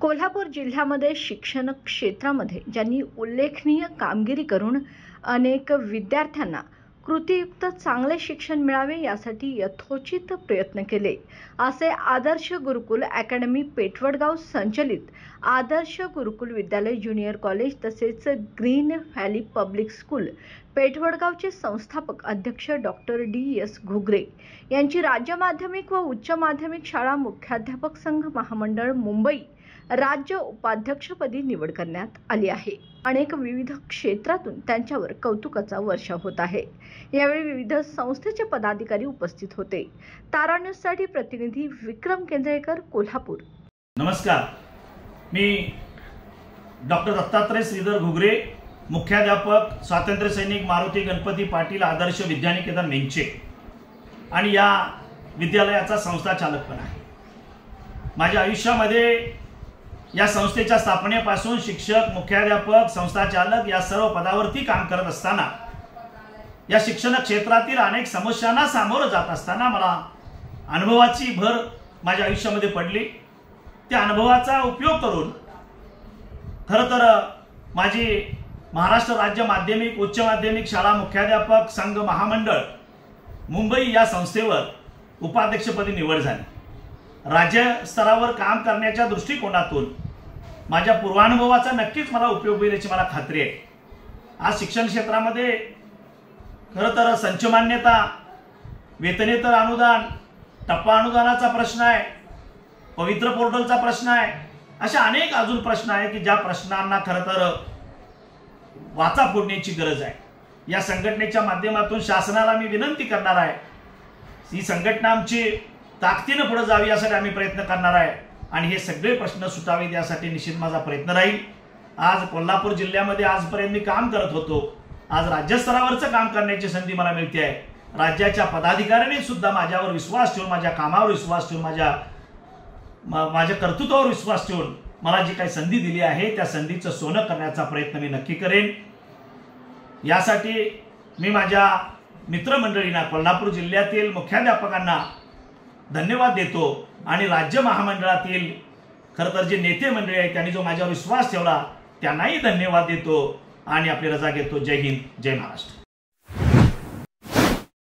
कोल्हापूर जिल्ह्यामध्ये शिक्षण क्षेत्रामध्ये ज्यांनी उल्लेखनीय कामगिरी करून अनेक विद्यार्थ्यांना कृतीयुक्त चांगले शिक्षण मिळावे यासाठी यथोचित प्रयत्न केले असे आदर्श गुरुकुल अकॅडमी पेठवडगाव संचलित आदर्श गुरुकुल विद्यालय ज्युनियर कॉलेज तसेच ग्रीन व्हॅली पब्लिक स्कूल पेठवडगावचे संस्थापक अध्यक्ष डॉक्टर डी.एस. घुगरे यांची राज्य माध्यमिक व उच्च माध्यमिक शाळा मुख्याध्यापक संघ महामंडळ मुंबई राज्य उपाध्यक्षपदी निवड करण्यात आली आहे। अनेक विविध क्षेत्रातून त्यांच्यावर कौतुकाचा वर्षाव होत आहे। यावेळी विविध संस्थेचे पदाधिकारी उपस्थित होते। तारा न्यूज साठी प्रतिनिधी विक्रम केंद्रेकर, कोल्हापूर। नमस्कार, मी डॉक्टर दत्तात्रय श्रीधर घुगरे, मुख्याध्यापक स्वातंत्र्य सैनिक मारुती गणपती पाटील आदर्श विद्यानिकेतन मेंचे आणि या विद्यालयाचा संस्थाचालक पण आहे। माझ्या आयुष्यामध्ये या संस्थेच्या स्थापनेपासून शिक्षक, मुख्याध्यापक, संस्थाचालक या सर्व पदावरती काम करत असताना या शिक्षण क्षेत्रातील अनेक समस्यांना सामोरं जात असताना मला अनुभवाची भर माझ्या आयुष्यामध्ये पडली। त्या अनुभवाचा उपयोग करून खरं तर माझी महाराष्ट्र राज्य माध्यमिक उच्च माध्यमिक शाळा मुख्याध्यापक संघ महामंडळ मुंबई या संस्थेवर उपाध्यक्षपदी निवड झाली। राज्य स्तरावर काम करण्याच्या दृष्टिकोनातून माझ्या पूर्वानुभवाचा नक्कीच मला उपयोग होईल याची मला खात्री आहे। आज शिक्षण क्षेत्रामध्ये खरं तर संच मान्यता, वेतनेतर अनुदान, टप्पा अनुदानाचा प्रश्न आहे, पवित्र पोर्टलचा प्रश्न आहे, अशा अनेक अजून प्रश्न आहेत की ज्या प्रश्नांना खरं तर वाचा फोडण्याची गरज आहे। या संघटनेच्या माध्यमातून शासनाला मी विनंती करणार आहे, ही संघटना आमची ताकदीने पुढे जावी यासाठी आम्ही प्रयत्न करणार आहे आणि हे सगळे प्रश्न सुटावेत यासाठी निश्चित माझा प्रयत्न राहील। आज कोल्हापूर जिल्ह्यामध्ये आजपर्यंत मी काम करत होतो, आज राज्यस्तरावरचं काम करण्याची संधी मला मिळते आहे। राज्याच्या पदाधिकाऱ्यांनी सुद्धा माझ्यावर विश्वास ठेवून, माझ्या कामावर विश्वास ठेवून, माझ्या कर्तृत्वावर विश्वास ठेवून मला जी काही संधी दिली आहे त्या संधीचं सोनं करण्याचा प्रयत्न मी नक्की करेन। यासाठी मी माझ्या मित्रमंडळींना, कोल्हापूर जिल्ह्यातील मुख्याध्यापकांना धन्यवाद देतो आणि राज्य महामंडळातील खरं तर जे नेते मंडळी आहेत त्यांनी जो माझ्यावर विश्वास ठेवला त्यांनाही धन्यवाद देतो आणि आपली रजा घेतो। जय हिंद, जय महाराष्ट्र।